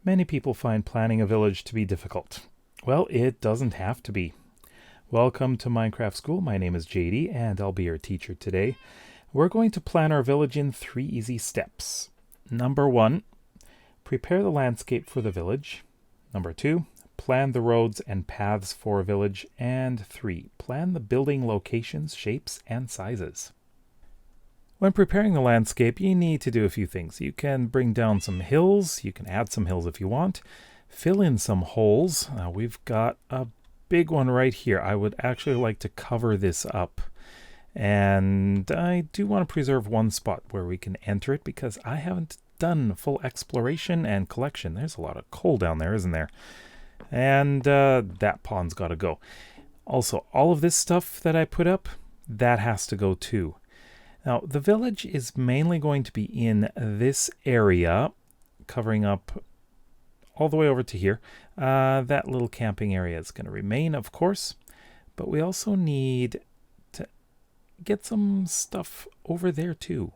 Many people find planning a village to be difficult. Well, it doesn't have to be. Welcome to Minecraft School. My name is JD and I'll be your teacher today. We're going to plan our village in 3 easy steps. Number 1, prepare the landscape for the village. Number 2, plan the roads and paths for a village. And 3, plan the building locations, shapes, and sizes. When preparing the landscape, you need to do a few things. You can bring down some hills. You can add some hills if you want. Fill in some holes. We've got a big one right here. I would actually like to cover this up. And I do want to preserve one spot where we can enter it because I haven't done full exploration and collection. There's a lot of coal down there, isn't there? And that pond's got to go. Also, all of this stuff that I put up, that has to go too. Now, the village is mainly going to be in this area, covering up all the way over to here. That little camping area is going to remain, of course, but we also need to get some stuff over there too.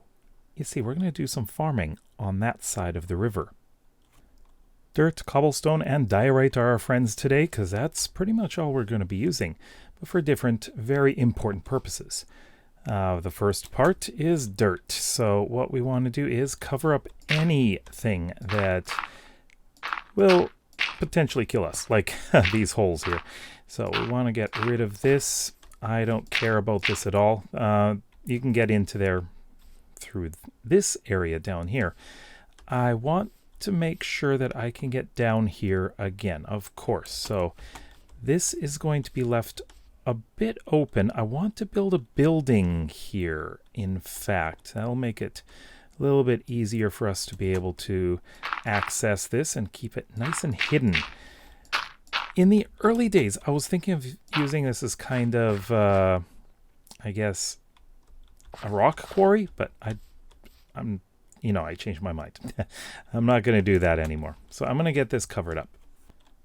You see, we're going to do some farming on that side of the river. Dirt, cobblestone, and diorite are our friends today because that's pretty much all we're going to be using, but for different, very important purposes. The first part is dirt. So what we want to do is cover up anything that will potentially kill us, like these holes here. So we want to get rid of this. I don't care about this at all. You can get into there through this area down here. I want to make sure that I can get down here again, of course. So this is going to be left a bit open. I want to build a building here. In fact, that'll make it a little bit easier for us to be able to access this and keep it nice and hidden. In the early days, I was thinking of using this as kind of, I guess, a rock quarry, but I changed my mind. I'm not going to do that anymore. So I'm going to get this covered up.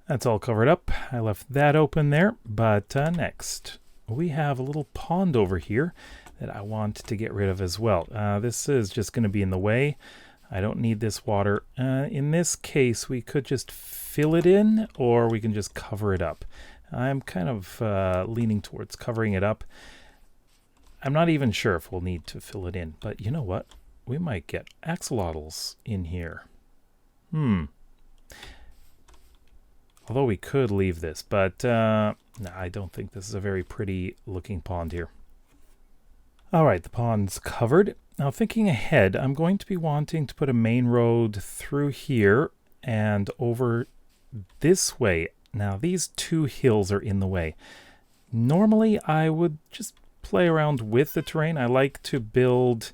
That's all covered up. I left that open there, but next we have a little pond over here that I want to get rid of as well. This is just going to be in the way. I don't need this water. In this case, we could just fill it in or we can just cover it up. I'm kind of leaning towards covering it up. I'm not even sure if we'll need to fill it in, but you know what? We might get axolotls in here. Although we could leave this, but no, I don't think this is a very pretty looking pond here. All right, the pond's covered. Now thinking ahead, I'm going to be wanting to put a main road through here and over this way. Now these 2 hills are in the way. Normally I would just play around with the terrain. I like to build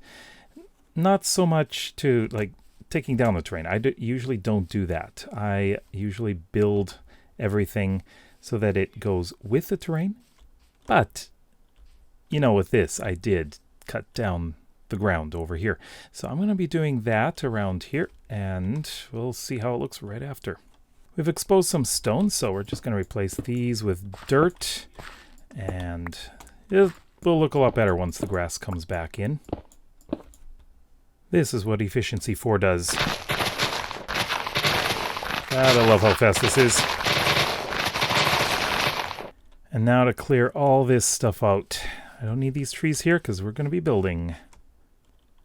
not so much to like taking down the terrain. I usually don't do that. I usually build everything so that it goes with the terrain. But, with this, I did cut down the ground over here. So I'm going to be doing that around here, and we'll see how it looks right after. We've exposed some stones, so we're just going to replace these with dirt, and it will look a lot better once the grass comes back in. This is what Efficiency 4 does. God, I love how fast this is. And now to clear all this stuff out. I don't need these trees here because we're going to be building.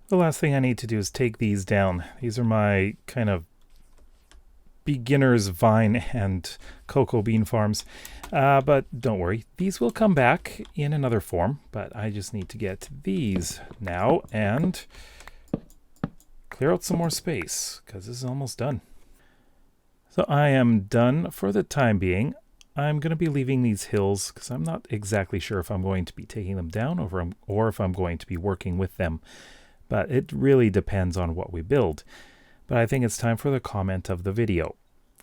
The last thing I need to do is take these down. These are my kind of beginner's vine and cocoa bean farms. But don't worry, these will come back in another form. But I just need to get these now and clear out some more space because this is almost done. So I am done for the time being. I'm going to be leaving these hills because I'm not exactly sure if I'm going to be taking them down or if I'm going to be working with them. But it really depends on what we build. But I think it's time for the comment of the video.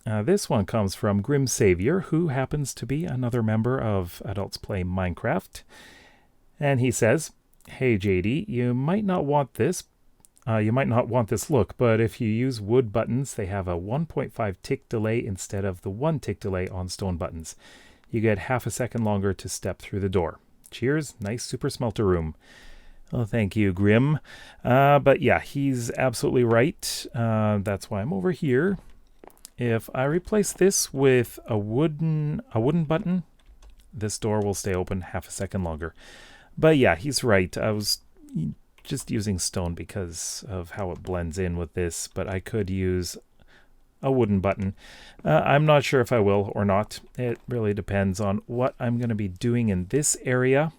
This one comes from Grim Savior, who happens to be another member of Adults Play Minecraft. And he says, "Hey JD, you might not want this look, but if you use wood buttons, they have a 1.5 tick delay instead of the 1 tick delay on stone buttons. You get half a second longer to step through the door. Cheers, nice super smelter room." Well, thank you, Grim. But yeah, he's absolutely right. That's why I'm over here. If I replace this with a wooden button, this door will stay open half a second longer. But yeah, he's right. I was just using stone because of how it blends in with this, but I could use a wooden button. I'm not sure if I will or not. It really depends on what I'm going to be doing in this area.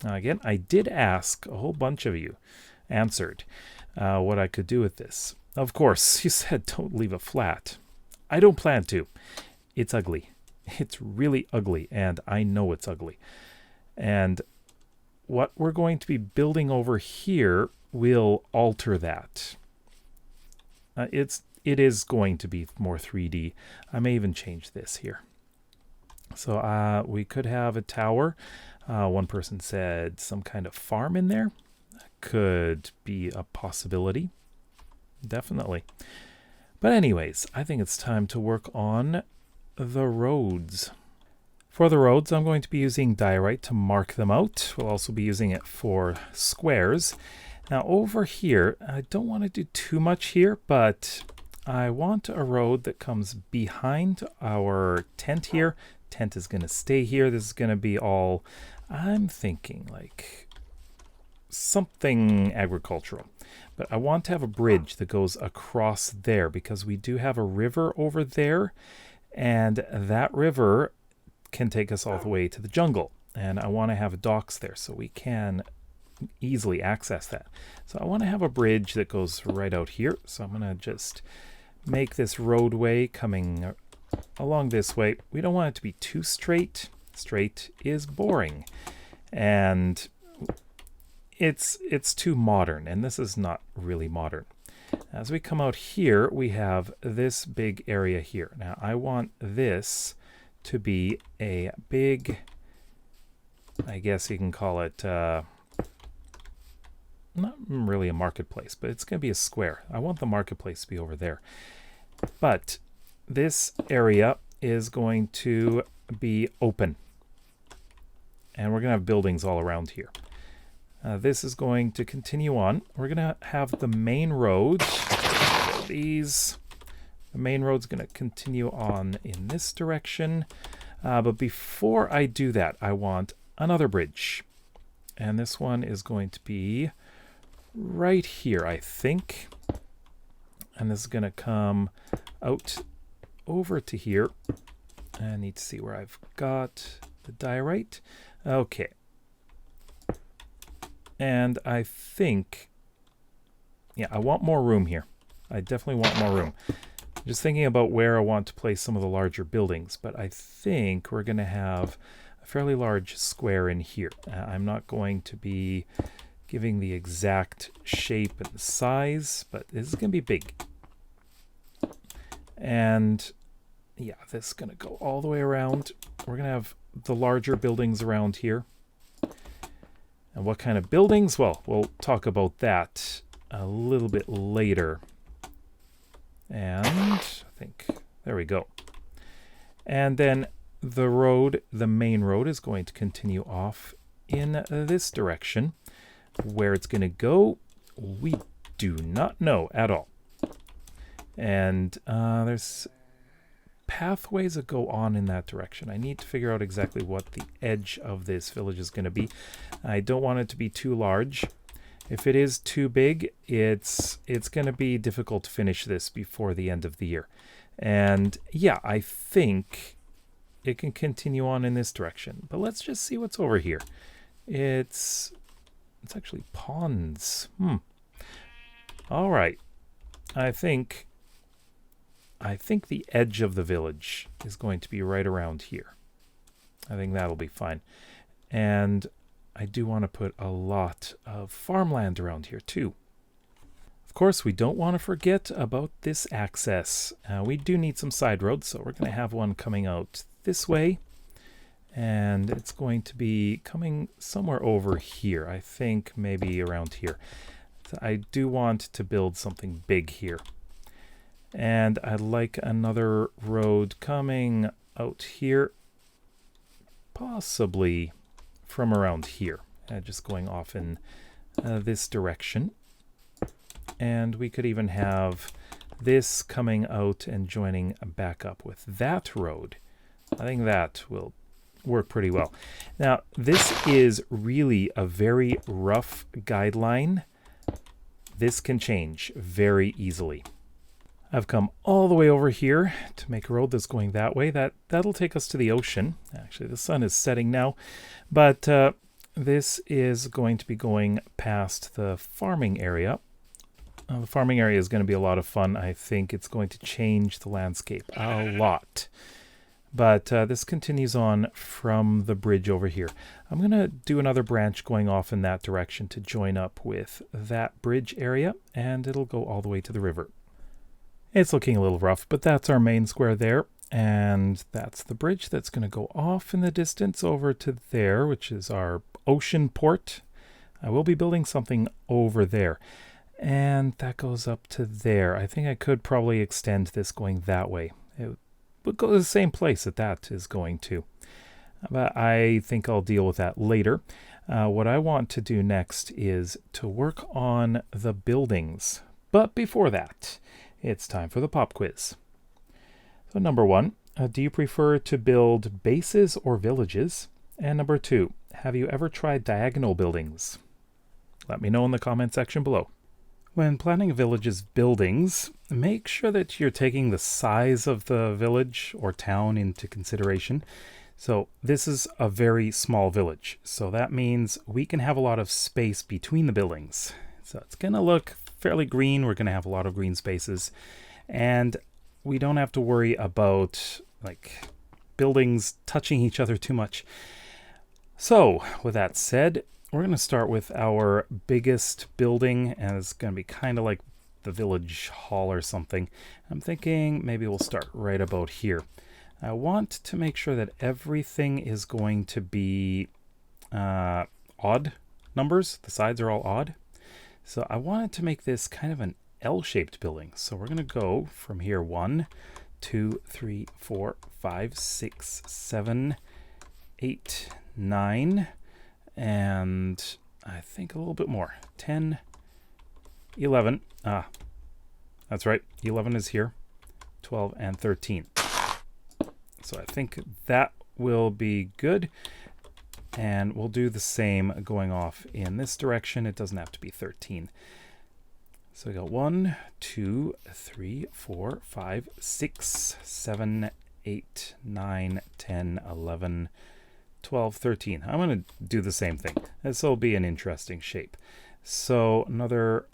Again, I did ask, a whole bunch of you answered what I could do with this. Of course, you said don't leave it flat. I don't plan to. It's ugly. It's really ugly, and I know it's ugly. And what we're going to be building over here will alter that. It is going to be more 3D. I may even change this here. So we could have a tower. One person said some kind of farm in there. That could be a possibility. Definitely. But anyways, I think it's time to work on the roads. For the roads, I'm going to be using diorite to mark them out. We'll also be using it for squares. Now over here, I don't want to do too much here, but I want a road that comes behind our tent here. Tent is going to stay here. This is going to be all, I'm thinking like something agricultural. But I want to have a bridge that goes across there because we do have a river over there, and that river can take us all the way to the jungle. And I want to have docks there so we can easily access that. So I want to have a bridge that goes right out here. So I'm going to just make this roadway coming along this way. We don't want it to be too straight. Straight is boring. And it's too modern, and this is not really modern. As we come out here, we have this big area here. Now I want this to be a big, I guess you can call it, not really a marketplace, but it's going to be a square. I want the marketplace to be over there. But this area is going to be open. And we're going to have buildings all around here. This is going to continue on. We're going to have the main road. The main road's going to continue on in this direction. But before I do that, I want another bridge. And this one is going to be right here, I think. And this is going to come out over to here. I need to see where I've got the diorite. Okay. And I think, yeah, I want more room here. I definitely want more room. I'm just thinking about where I want to place some of the larger buildings, but I think we're going to have a fairly large square in here. I'm not going to be giving the exact shape and size, but this is going to be big. And yeah, this is going to go all the way around. We're going to have the larger buildings around here. And what kind of buildings? Well, we'll talk about that a little bit later. And I think, there we go. And then the road, the main road, is going to continue off in this direction. Where it's going to go, we do not know at all. And there's pathways that go on in that direction. I need to figure out exactly what the edge of this village is going to be. I don't want it to be too large. If it is too big, it's going to be difficult to finish this before the end of the year. And yeah, I think it can continue on in this direction. But let's just see what's over here. It's actually ponds. All right. I think the edge of the village is going to be right around here. I think that'll be fine. And I do want to put a lot of farmland around here too. Of course, we don't want to forget about this access. We do need some side roads, so we're going to have one coming out this way. And it's going to be coming somewhere over here. I think maybe around here. So I do want to build something big here. And I'd like another road coming out here, possibly from around here, just going off in this direction. And we could even have this coming out and joining back up with that road. I think that will work pretty well. Now, this is really a very rough guideline. This can change very easily. I've come all the way over here to make a road that's going that way. That'll take us to the ocean. Actually, the sun is setting now, but this is going to be going past the farming area. The farming area is going to be a lot of fun. I think it's going to change the landscape a lot. But this continues on from the bridge over here. I'm going to do another branch going off in that direction to join up with that bridge area, and it'll go all the way to the river. It's looking a little rough, but that's our main square there, and that's the bridge that's going to go off in the distance over to there, which is our ocean port. I will be building something over there, and that goes up to there. I think I could probably extend this going that way. It would go to the same place that is going to, but I think I'll deal with that later. What I want to do next is to work on the buildings, but before that, it's time for the pop quiz. So number 1, do you prefer to build bases or villages? And number 2, have you ever tried diagonal buildings? Let me know in the comment section below. When planning a village's buildings, make sure that you're taking the size of the village or town into consideration. So this is a very small village, so that means we can have a lot of space between the buildings. So it's going to look fairly green. We're going to have a lot of green spaces, and we don't have to worry about like buildings touching each other too much. So with that said, we're going to start with our biggest building, and it's going to be kind of like the village hall or something. I'm thinking maybe we'll start right about here. I want to make sure that everything is going to be odd numbers. The sides are all odd. So I wanted to make this kind of an L-shaped building. So we're going to go from here 1, 2, 3, 4, 5, 6, 7, 8, 9, and I think a little bit more. 10, 11. That's right. 11 is here. 12 and 13. So I think that will be good. And we'll do the same going off in this direction. It doesn't have to be 13. So we got 1, 2, 3, 4, 5, 6, 7, 8, 9, 10, 11, 12, 13. I'm going to do the same thing. This will be an interesting shape. So another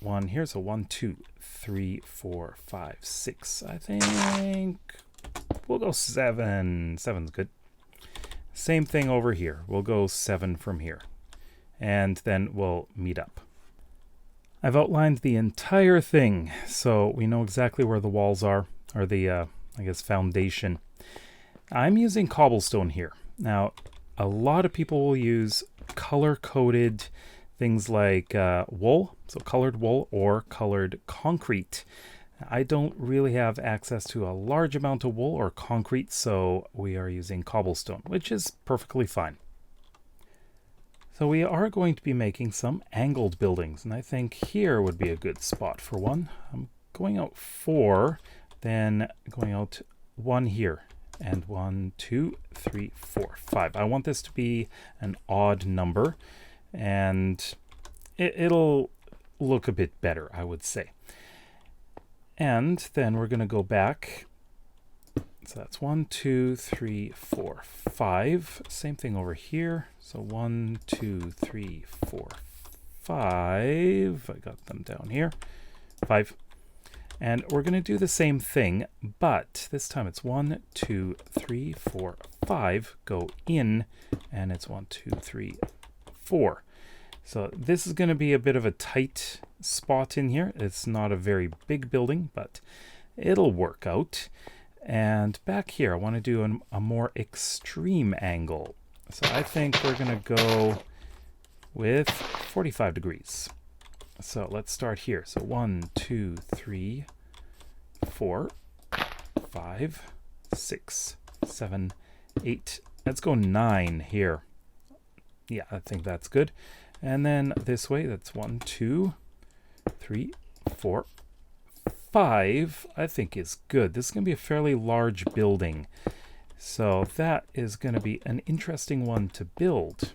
one here. So 1, 2, 3, 4, 5, 6. I think we'll go 7. 7's good. Same thing over here. We'll go 7 from here, and then we'll meet up. I've outlined the entire thing, so we know exactly where the walls are, or the, I guess, foundation. I'm using cobblestone here. Now, a lot of people will use color-coded things like wool, so colored wool, or colored concrete. I don't really have access to a large amount of wool or concrete, so we are using cobblestone, which is perfectly fine. So we are going to be making some angled buildings, and I think here would be a good spot for one. I'm going out 4, then going out 1 here, and 1, 2, 3, 4, 5. I want this to be an odd number, and it'll look a bit better, I would say. And then we're going to go back. So that's 1, 2, 3, 4, 5. Same thing over here. So 1, 2, 3, 4, 5. I got them down here. 5. And we're going to do the same thing, but this time it's 1, 2, 3, 4, 5. Go in, and it's 1, 2, 3, 4. So this is going to be a bit of a tight spot in here. It's not a very big building, but it'll work out. And back here, I want to do a more extreme angle. So I think we're going to go with 45 degrees. So let's start here. So 1, 2, 3, 4, 5, 6, 7, 8. Let's go 9 here. Yeah, I think that's good. And then this way, that's 1, 2, 3, 4, 5, I think, is good. This is going to be a fairly large building. So that is going to be an interesting one to build.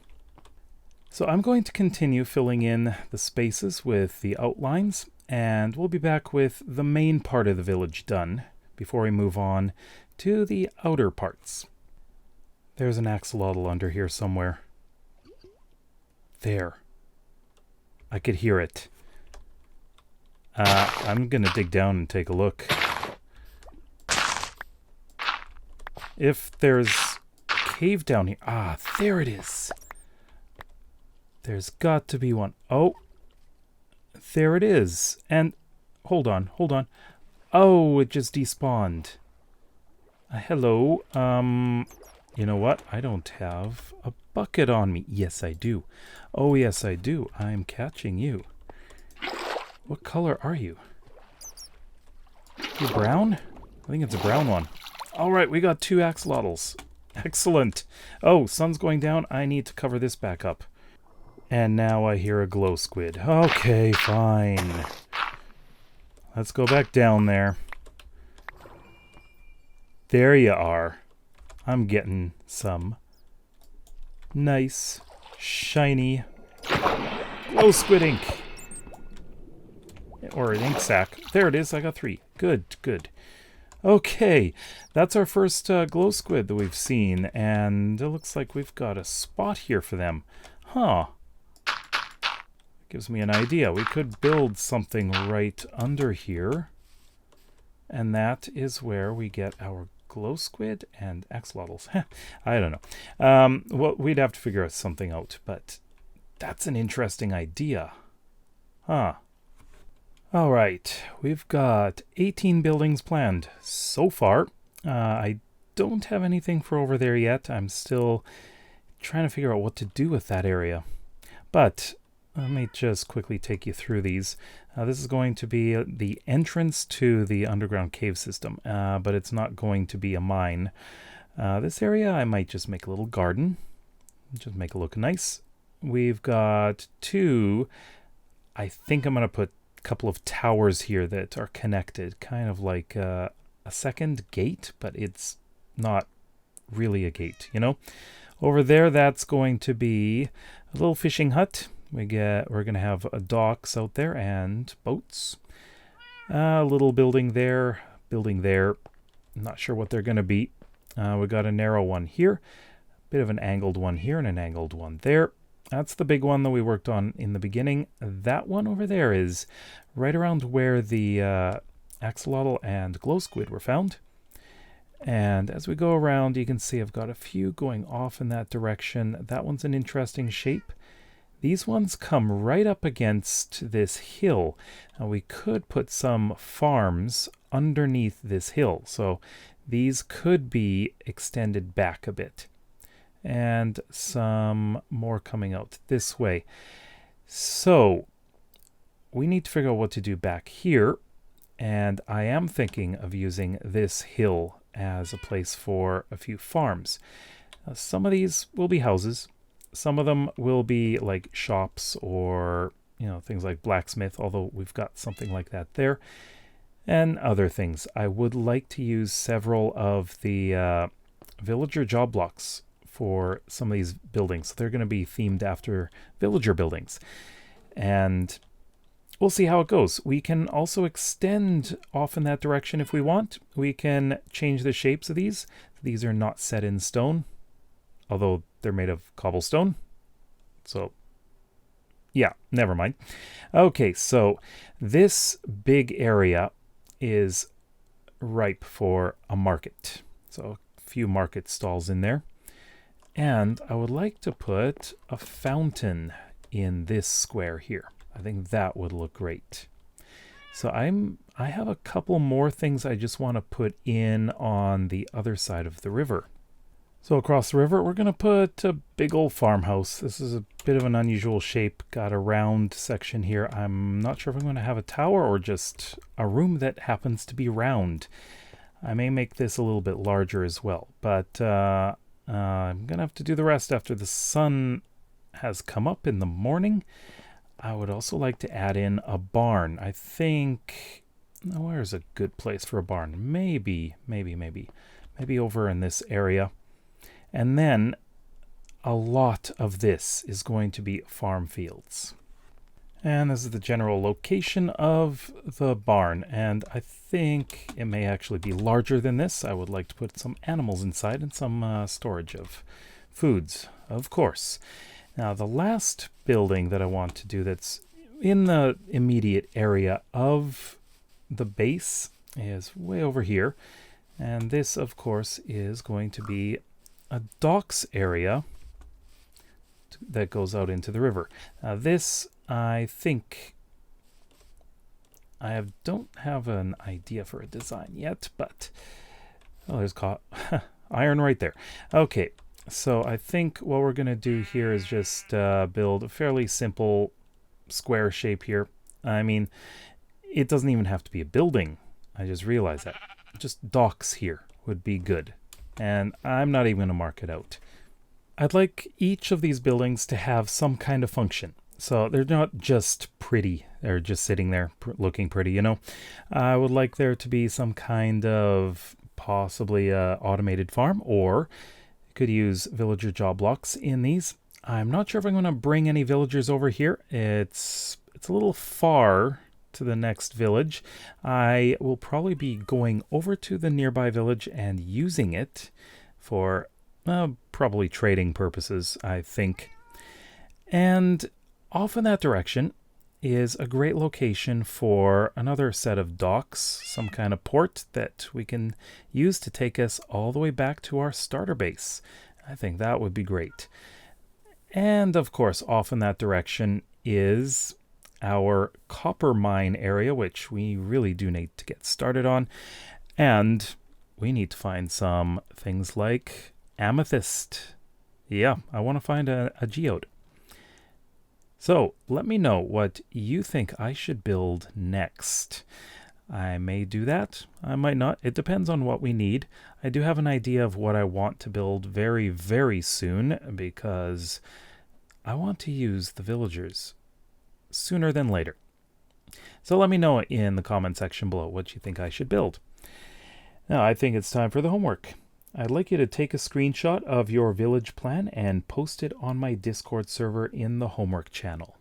So I'm going to continue filling in the spaces with the outlines, and we'll be back with the main part of the village done before we move on to the outer parts. There's an axolotl under here somewhere. There. I could hear it. I'm going to dig down and take a look. If there's a cave down here... Ah, there it is. There's got to be one. Oh, there it is. And hold on. Oh, it just despawned. Hello. You know what? I don't have a bucket on me. Yes, I do. Oh, yes, I do. I'm catching you. What color are you? You brown? I think it's a brown one. All right, we got 2 axolotls. Excellent. Oh, sun's going down. I need to cover this back up. And now I hear a glow squid. Okay, fine. Let's go back down there. There you are. I'm getting some nice, shiny glow squid ink. Or an ink sac. There it is. I got 3. Good. Okay, that's our first glow squid that we've seen. And it looks like we've got a spot here for them. Huh. Gives me an idea. We could build something right under here. And that is where we get our glow squid and axolotls. I don't know. Well, we'd have to figure something out, but that's an interesting idea. Huh. All right, we've got 18 buildings planned so far. I don't have anything for over there yet. I'm still trying to figure out what to do with that area. But let me just quickly take you through these. This is going to be the entrance to the underground cave system, but it's not going to be a mine. This area I might just make a little garden, just make it look nice. We've got 2, I think I'm going to put a couple of towers here that are connected, kind of like a second gate, but it's not really a gate, you know? Over there, that's going to be a little fishing hut. We're going to have docks out there and boats. A little building there. I'm not sure what they're going to be. We got a narrow one here, a bit of an angled one here, and an angled one there. That's the big one that we worked on in the beginning. That one over there is right around where the axolotl and glow squid were found. And as we go around, you can see I've got a few going off in that direction. That one's an interesting shape. These ones come right up against this hill. Now we could put some farms underneath this hill. So these could be extended back a bit. And some more coming out this way. So we need to figure out what to do back here. And I am thinking of using this hill as a place for a few farms. Some of these will be houses. Some of them will be like shops or, you know, things like blacksmith, although we've got something like that there. And other things. I would like to use several of the villager job blocks for some of these buildings. So they're going to be themed after villager buildings. And we'll see how it goes. We can also extend off in that direction if we want. We can change the shapes of these. These are not set in stone, although they're made of cobblestone. So, yeah, never mind. Okay, so this big area is ripe for a market. So a few market stalls in there. And I would like to put a fountain in this square here. I think that would look great. So I have a couple more things I just want to put in on the other side of the river. So across the river, we're going to put a big old farmhouse. This is a bit of an unusual shape. Got a round section here. I'm not sure if I'm going to have a tower or just a room that happens to be round. I may make this a little bit larger as well, but I'm going to have to do the rest after the sun has come up in the morning. I would also like to add in a barn. I think Now, where's a good place for a barn? Maybe over in this area. And then a lot of this is going to be farm fields. And this is the general location of the barn. And I think it may actually be larger than this. I would like to put some animals inside and some storage of foods, of course. Now, the last building that I want to do that's in the immediate area of the base is way over here. And this, of course, is going to be a docks area that goes out into the river. Now, this, I think, don't have an idea for a design yet, but there's iron right there. Okay, so I think what we're going to do here is just build a fairly simple square shape here. I mean, it doesn't even have to be a building. I just realized that. Just docks here would be good. And I'm not even going to mark it out. I'd like each of these buildings to have some kind of function. So they're not just pretty. They're just sitting there looking pretty, you know. I would like there to be some kind of possibly automated farm, or you could use villager job blocks in these. I'm not sure if I'm going to bring any villagers over here. It's a little far to the next village. I will probably be going over to the nearby village and using it for probably trading purposes, I think. And off in that direction is a great location for another set of docks, some kind of port that we can use to take us all the way back to our starter base. I think that would be great. And of course, off in that direction is our copper mine area, which we really do need to get started on. And we need to find some things like amethyst. Yeah, I want to find a geode. So let me know what you think I should build next. I may do that, I might not. It depends on what we need. I do have an idea of what I want to build very, very soon, because I want to use the villagers sooner than later. So let me know in the comment section below what you think I should build. Now, I think it's time for the homework. I'd like you to take a screenshot of your village plan and post it on my Discord server in the homework channel.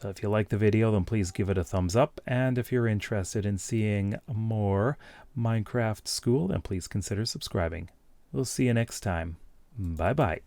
So if you like the video, then please give it a thumbs up. And if you're interested in seeing more Minecraft School, then please consider subscribing. We'll see you next time. Bye-bye.